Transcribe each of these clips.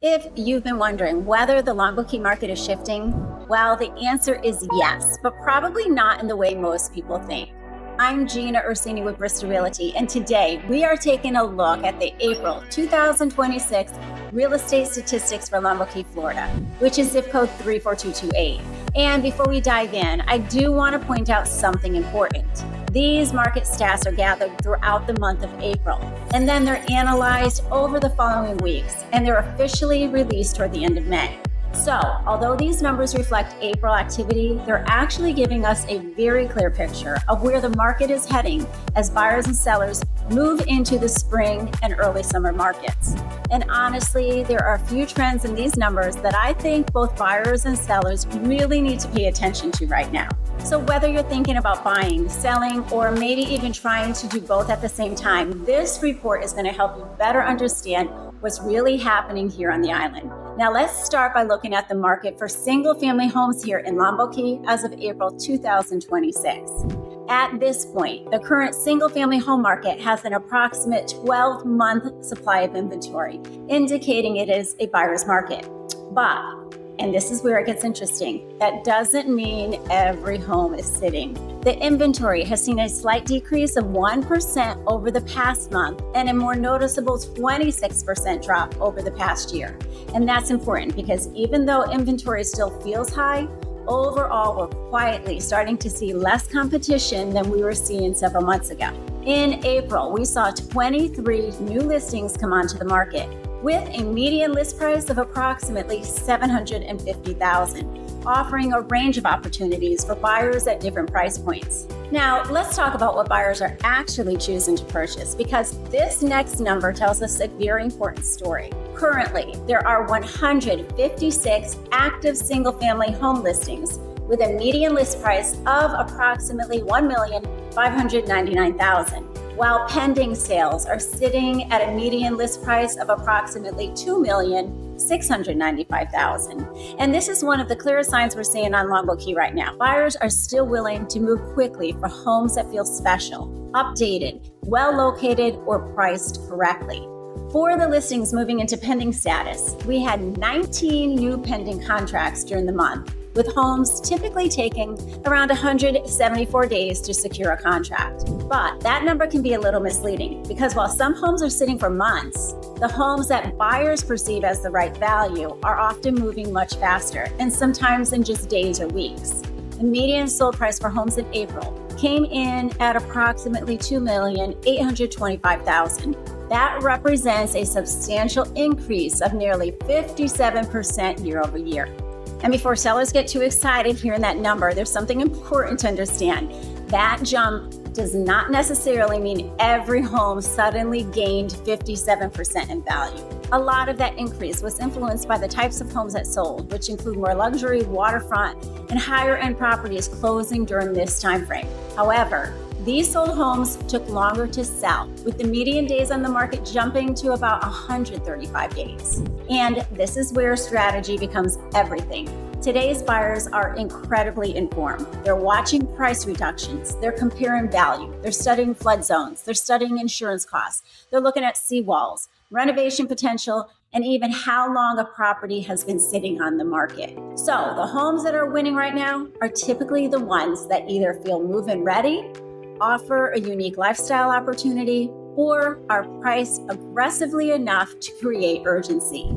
If you've been wondering whether the Longboat Key market is shifting, well, the answer is yes, but probably not in the way most people think. I'm Gina Ursini with Brista Realty, and today we are taking a look at the April 2026 real estate statistics for Longboat Key, Florida, which is zip code 34228. And before we dive in, I do want to point out something important. These market stats are gathered throughout the month of April, and then they're analyzed over the following weeks, and they're officially released toward the end of May. So, although these numbers reflect April activity, they're actually giving us a very clear picture of where the market is heading as buyers and sellers move into the spring and early summer markets. And honestly, there are a few trends in these numbers that I think both buyers and sellers really need to pay attention to right now. So whether you're thinking about buying, selling, or maybe even trying to do both at the same time, this report is going to help you better understand what's really happening here on the island. Now let's start by looking at the market for single-family homes here in Longboat Key as of April 2026. At this point, the current single-family home market has an approximate 12-month supply of inventory, indicating it is a buyer's market. But, and this is where it gets interesting, that doesn't mean every home is sitting. The inventory has seen a slight decrease of 1% over the past month and a more noticeable 26% drop over the past year. And that's important because even though inventory still feels high, overall we're quietly starting to see less competition than we were seeing several months ago. In April, we saw 23 new listings come onto the market, with a median list price of approximately $750,000, offering a range of opportunities for buyers at different price points. Now, let's talk about what buyers are actually choosing to purchase, because this next number tells us a very important story. Currently, there are 156 active single-family home listings with a median list price of approximately $1,599,000. While pending sales are sitting at a median list price of approximately $2,695,000. And this is one of the clearest signs we're seeing on Longboat Key right now. Buyers are still willing to move quickly for homes that feel special, updated, well located, or priced correctly. For the listings moving into pending status, we had 19 new pending contracts during the month, with homes typically taking around 174 days to secure a contract. But that number can be a little misleading because while some homes are sitting for months, the homes that buyers perceive as the right value are often moving much faster, and sometimes in just days or weeks. The median sold price for homes in April came in at approximately $2,825,000. That represents a substantial increase of nearly 57% year over year. And before sellers get too excited hearing that number, there's something important to understand. That jump does not necessarily mean every home suddenly gained 57% in value. A lot of that increase was influenced by the types of homes that sold, which include more luxury, waterfront, and higher-end properties closing during this time frame. However, these sold homes took longer to sell, with the median days on the market jumping to about 135 days. And this is where strategy becomes everything. Today's buyers are incredibly informed. They're watching price reductions. They're comparing value. They're studying flood zones. They're studying insurance costs. They're looking at seawalls, renovation potential, and even how long a property has been sitting on the market. So the homes that are winning right now are typically the ones that either feel move-in ready, offer a unique lifestyle opportunity, or are priced aggressively enough to create urgency.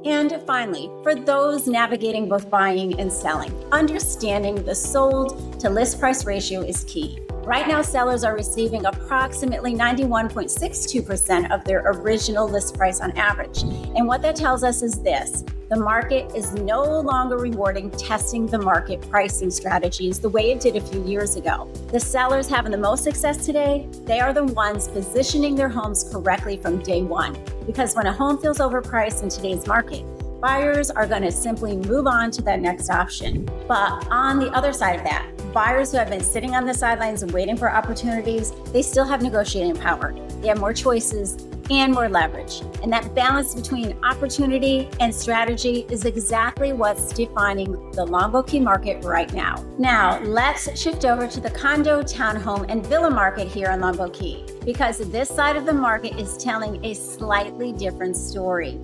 And finally, for those navigating both buying and selling, understanding the sold to list price ratio is key. Right now, sellers are receiving approximately 91.62% of their original list price on average. And what that tells us is this: the market is no longer rewarding testing the market pricing strategies the way it did a few years ago. The sellers having the most success today, they are the ones positioning their homes correctly from day one. Because when a home feels overpriced in today's market, buyers are going to simply move on to that next option. But on the other side of that, buyers who have been sitting on the sidelines and waiting for opportunities, they still have negotiating power. They have more choices and more leverage. And that balance between opportunity and strategy is exactly what's defining the Longboat Key market right now. Now, let's shift over to the condo, townhome, and villa market here in Longboat Key, because this side of the market is telling a slightly different story.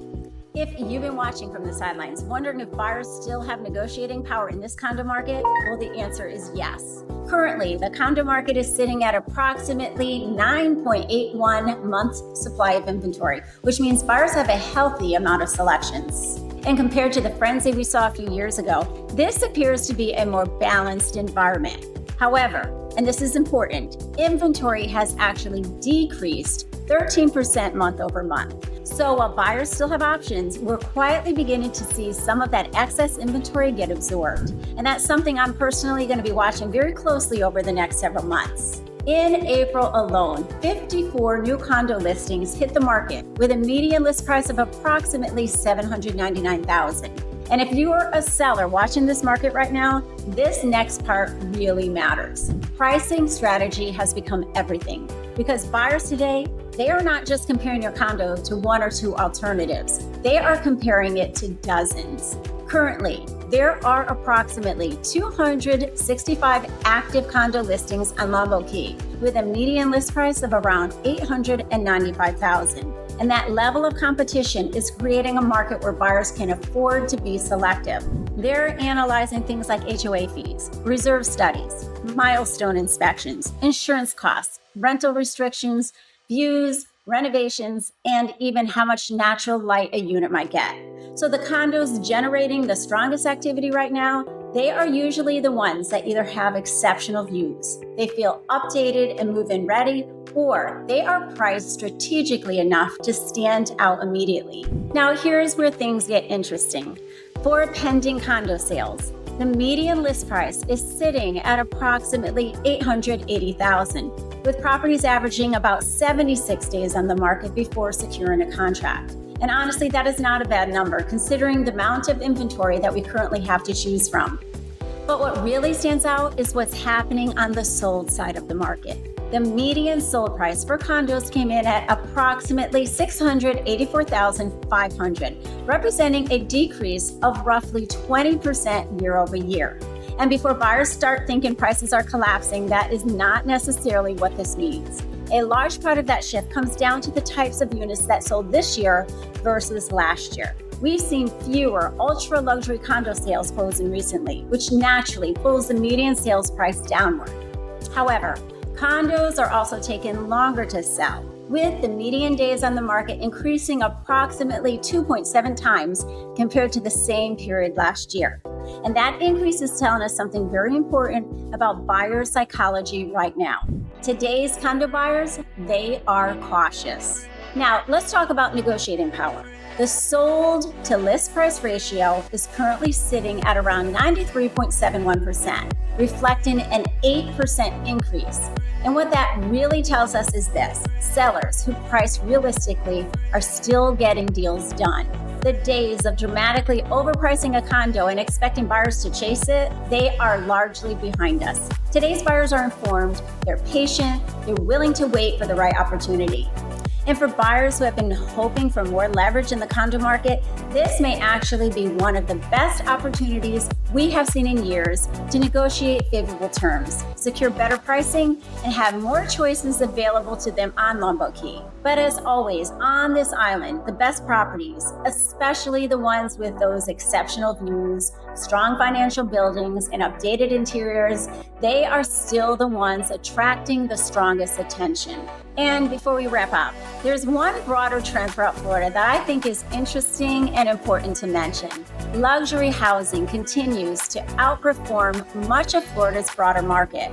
If you've been watching from the sidelines, wondering if buyers still have negotiating power in this condo market, well, the answer is yes. Currently, the condo market is sitting at approximately 9.81 months supply of inventory, which means buyers have a healthy amount of selections. And compared to the frenzy we saw a few years ago, this appears to be a more balanced environment. However, and this is important, inventory has actually decreased 13% month over month. So while buyers still have options, we're quietly beginning to see some of that excess inventory get absorbed. And that's something I'm personally going to be watching very closely over the next several months. In April alone, 54 new condo listings hit the market with a median list price of approximately $799,000. And if you are a seller watching this market right now, this next part really matters. Pricing strategy has become everything because buyers today, they are not just comparing your condo to one or two alternatives. They are comparing it to dozens. Currently, there are approximately 265 active condo listings on Longboat Key with a median list price of around $895,000. And that level of competition is creating a market where buyers can afford to be selective. They're analyzing things like HOA fees, reserve studies, milestone inspections, insurance costs, rental restrictions, views, renovations, and even how much natural light a unit might get. So the condos generating the strongest activity right now, they are usually the ones that either have exceptional views, they feel updated and move-in ready, or they are priced strategically enough to stand out immediately. Now here's where things get interesting. For pending condo sales, the median list price is sitting at approximately $880,000, with properties averaging about 76 days on the market before securing a contract. And honestly, that is not a bad number considering the amount of inventory that we currently have to choose from. But what really stands out is what's happening on the sold side of the market. The median sold price for condos came in at approximately $684,500, representing a decrease of roughly 20% year over year. And before buyers start thinking prices are collapsing, that is not necessarily what this means. A large part of that shift comes down to the types of units that sold this year versus last year. We've seen fewer ultra luxury condo sales closing recently, which naturally pulls the median sales price downward. However, condos are also taking longer to sell, with the median days on the market increasing approximately 2.7 times compared to the same period last year. And that increase is telling us something very important about buyer psychology right now. Today's condo buyers, they are cautious. Now, let's talk about negotiating power. The sold to list price ratio is currently sitting at around 93.71%, reflecting an 8% increase. And what that really tells us is this: sellers who price realistically are still getting deals done. The days of dramatically overpricing a condo and expecting buyers to chase it, they are largely behind us. Today's buyers are informed, they're patient, they're willing to wait for the right opportunity. And for buyers who have been hoping for more leverage in the condo market, this may actually be one of the best opportunities we have seen in years to negotiate favorable terms, secure better pricing, and have more choices available to them on Longboat Key. But as always, on this island, the best properties, especially the ones with those exceptional views, strong financial buildings, and updated interiors, they are still the ones attracting the strongest attention. And before we wrap up, there's one broader trend throughout Florida that I think is interesting and important to mention. Luxury housing continues to outperform much of Florida's broader market.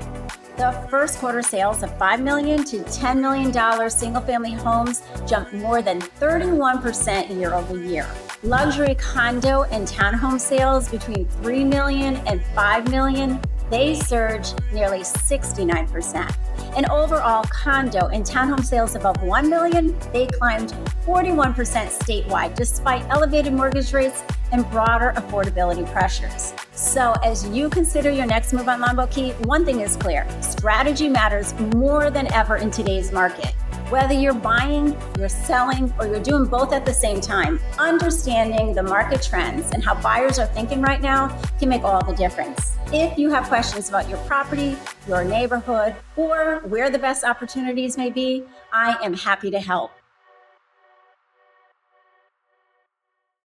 The first quarter sales of $5 million to $10 million single-family homes jumped more than 31% year over year. Luxury condo and townhome sales between $3 million and $5 million, they surged nearly 69%. And overall condo and townhome sales above $1 million, they climbed 41% statewide despite elevated mortgage rates and broader affordability pressures. So as you consider your next move on Longboat Key, one thing is clear: strategy matters more than ever in today's market. Whether you're buying, you're selling, or you're doing both at the same time, understanding the market trends and how buyers are thinking right now can make all the difference. If you have questions about your property, your neighborhood, or where the best opportunities may be, I am happy to help.